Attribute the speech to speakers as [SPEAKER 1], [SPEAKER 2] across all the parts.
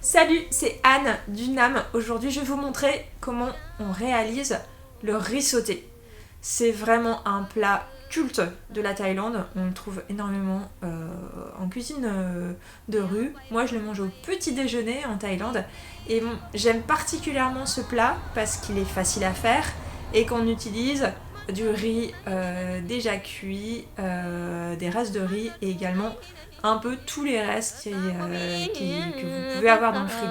[SPEAKER 1] Salut, c'est Anne du NAM. Aujourd'hui, je vais vous montrer comment on réalise le riz sauté. C'est vraiment un plat culte de la Thaïlande. On le trouve énormément en cuisine de rue. Moi, je le mange au petit déjeuner en Thaïlande. Et j'aime particulièrement ce plat parce qu'il est facile à faire et qu'on utilise du riz déjà cuit, des restes de riz et également un peu tous les restes que vous pouvez avoir dans le frigo.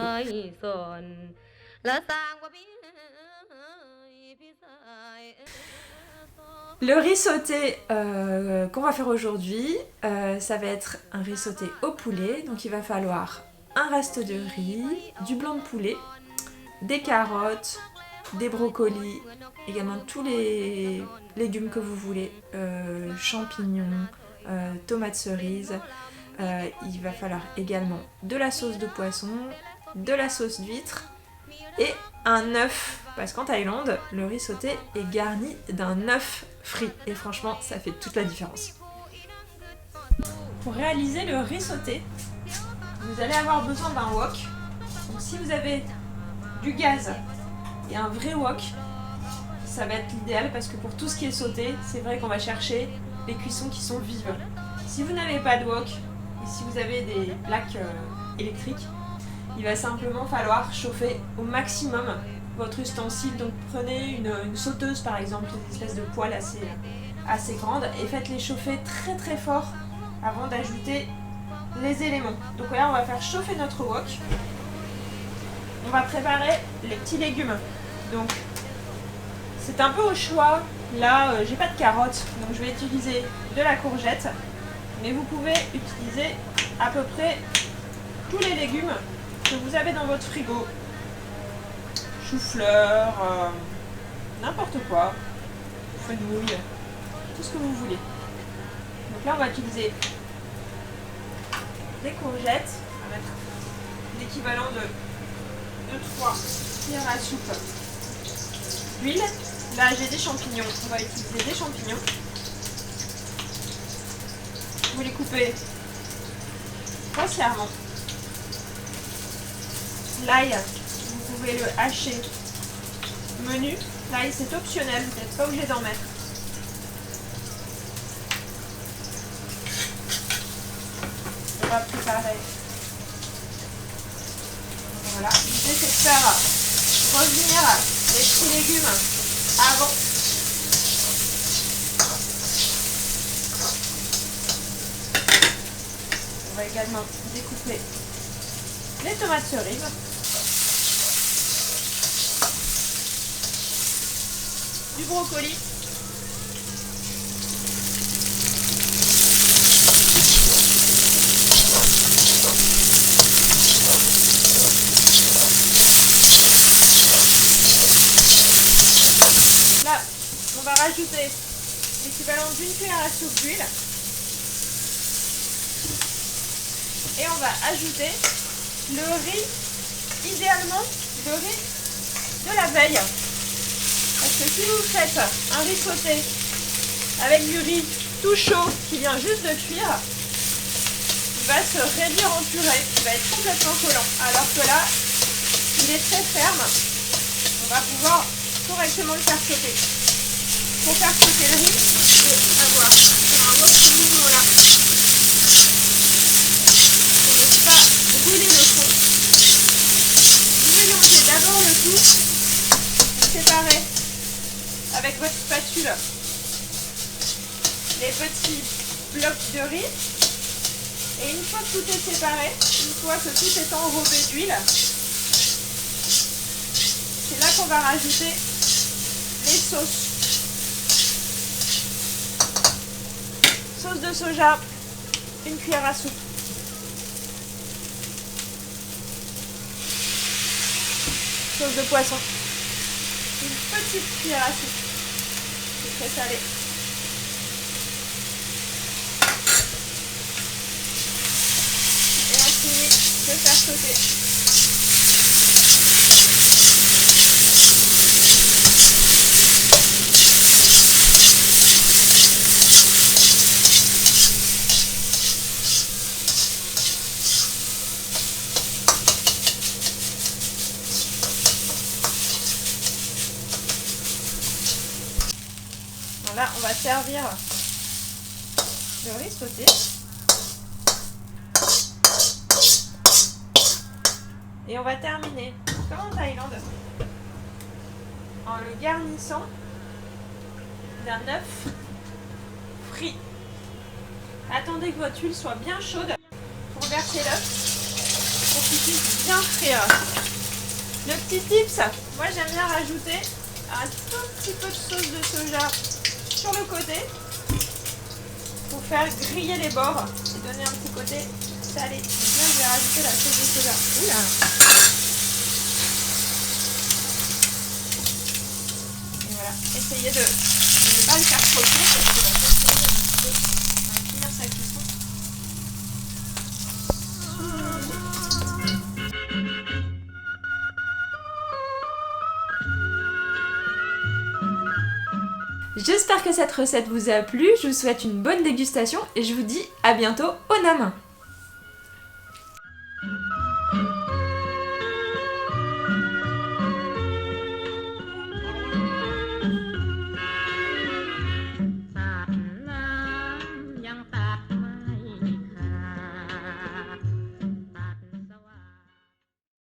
[SPEAKER 1] Le riz sauté qu'on va faire aujourd'hui, ça va être un riz sauté au poulet. Donc il va falloir un reste de riz, du blanc de poulet, des carottes, des brocolis, également tous les légumes que vous voulez, champignons, tomates cerises. Il va falloir également de la sauce de poisson, de la sauce d'huître et un œuf. Parce qu'en Thaïlande, le riz sauté est garni d'un œuf frit. Et franchement, ça fait toute la différence. Pour réaliser le riz sauté, vous allez avoir besoin d'un wok. Donc si vous avez du gaz et un vrai wok, ça va être l'idéal parce que pour tout ce qui est sauté, c'est vrai qu'on va chercher les cuissons qui sont vives. Si vous n'avez pas de wok et si vous avez des plaques électriques, il va simplement falloir chauffer au maximum votre ustensile. Donc prenez une sauteuse par exemple, une espèce de poêle assez grande et faites-les chauffer très très fort avant d'ajouter les éléments. Donc là on va faire chauffer notre wok. On va préparer les petits légumes. Donc c'est un peu au choix. Là j'ai pas de carottes, donc je vais utiliser de la courgette. Mais vous pouvez utiliser à peu près tous les légumes que vous avez dans votre frigo. Chou-fleur, n'importe quoi, fenouil, tout ce que vous voulez. Donc là on va utiliser des courgettes, on va mettre l'équivalent de 3 cuillères à soupe d'huile. Là j'ai des champignons, on va utiliser des champignons. Vous les coupez grossièrement. L'ail, vous pouvez le hacher menu. L'ail c'est optionnel, vous n'êtes pas obligé d'en mettre. On va préparer. Voilà, l'idée c'est de faire revenir les petits légumes avant. On va également découper les tomates cerises. Du brocoli. Là, on va rajouter l'équivalent d'une cuillère à soupe d'huile. Et on va ajouter le riz, idéalement le riz de la veille. Parce que si vous faites un riz sauté avec du riz tout chaud qui vient juste de cuire, il va se réduire en purée, il va être complètement collant. Alors que là, il est très ferme, on va pouvoir correctement le faire sauter. Pour faire sauter le riz, il faut avoir un wok à ce niveau-là. Pour ne pas brûler le fond. Vous mélangez d'abord le tout, vous séparez avec votre spatule les petits blocs de riz et une fois que tout est séparé, une fois que tout est enrobé d'huile, c'est là qu'on va rajouter les sauces. Sauce de soja, une cuillère à soupe. Sauce de poisson, une petite cuillère à soupe. C'est très salé. Et on finit de faire sauter. là, on va servir le riz sauté. Et on va terminer, comme en Thaïlande, en le garnissant d'un œuf frit. Attendez que votre huile soit bien chaude pour verser l'œuf, pour qu'il puisse bien frire. Le petit tips, moi j'aime bien rajouter un tout petit peu de sauce de soja sur le côté pour faire griller les bords et donner un petit côté salé. Donc là je vais rajouter la sauce de soja. Oula. Et voilà, essayez de ne pas le faire trop chaud parce que la sauce de soja va finir sa cuisson. J'espère que cette recette vous a plu, je vous souhaite une bonne dégustation et je vous dis à bientôt au Nam.